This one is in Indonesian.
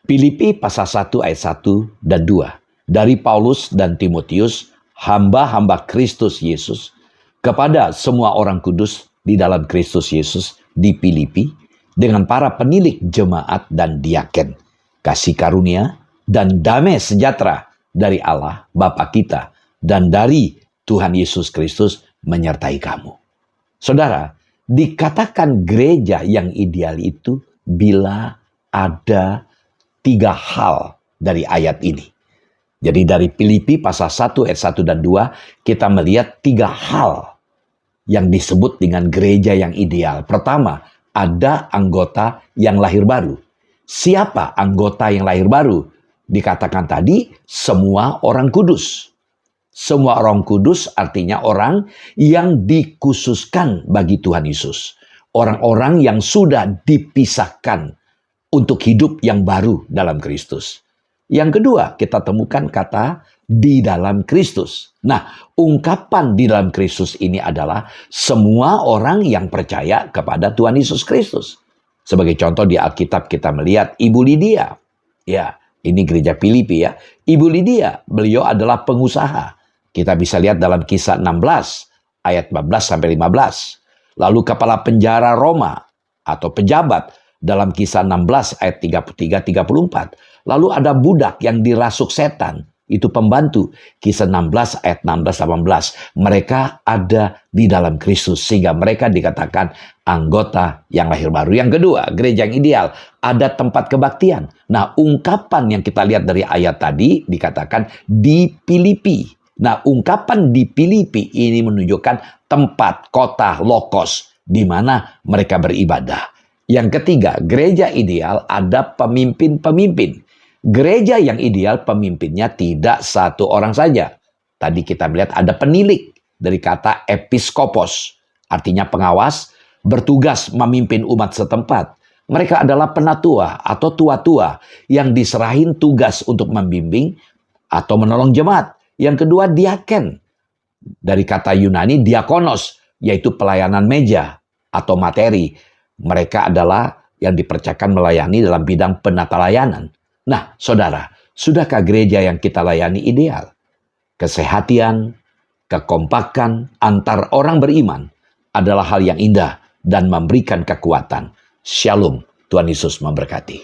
Filipi pasal 1 ayat 1 dan 2. Dari Paulus dan Timotius, hamba-hamba Kristus Yesus, kepada semua orang kudus di dalam Kristus Yesus di Filipi, dengan para penilik jemaat dan diaken, kasih karunia dan damai sejahtera dari Allah Bapa kita dan dari Tuhan Yesus Kristus menyertai kamu. Saudara, dikatakan gereja yang ideal itu bila ada 3 hal dari ayat ini. Jadi dari Filipi pasal 1 ayat 1 dan 2 kita melihat 3 hal yang disebut dengan gereja yang ideal. Pertama, ada anggota yang lahir baru. Siapa anggota yang lahir baru? Dikatakan tadi semua orang kudus. Semua orang kudus artinya orang yang dikhususkan bagi Tuhan Yesus. Orang-orang yang sudah dipisahkan untuk hidup yang baru dalam Kristus. Yang kedua, kita temukan kata di dalam Kristus. Nah, ungkapan di dalam Kristus ini adalah semua orang yang percaya kepada Tuhan Yesus Kristus. Sebagai contoh di Alkitab kita melihat Ibu Lydia. Ya, ini gereja Filipi ya. Ibu Lydia, beliau adalah pengusaha. Kita bisa lihat dalam Kisah 16 ayat 14 sampai 15. Lalu kepala penjara Roma atau pejabat dalam Kisah 16 ayat 33-34. Lalu ada budak yang dirasuk setan. Itu pembantu. Kisah 16 ayat 16-18. Mereka ada di dalam Kristus. Sehingga mereka dikatakan anggota yang lahir baru. Yang kedua, gereja yang ideal. Ada tempat kebaktian. Nah, ungkapan yang kita lihat dari ayat tadi dikatakan di Filipi. Nah, ungkapan di Filipi ini menunjukkan tempat, kota, lokos di mana mereka beribadah. Yang ketiga, gereja ideal ada pemimpin-pemimpin. Gereja yang ideal pemimpinnya tidak satu orang saja. Tadi kita melihat ada penilik dari kata episkopos. Artinya pengawas, bertugas memimpin umat setempat. Mereka adalah penatua atau tua-tua yang diserahin tugas untuk membimbing atau menolong jemaat. Yang kedua, diaken. Dari kata Yunani diakonos, yaitu pelayanan meja atau materi. Mereka adalah yang dipercayakan melayani dalam bidang penata layanan. Nah, saudara, sudahkah gereja yang kita layani ideal? Kesehatan, kekompakan antar orang beriman adalah hal yang indah dan memberikan kekuatan. Shalom, Tuhan Yesus memberkati.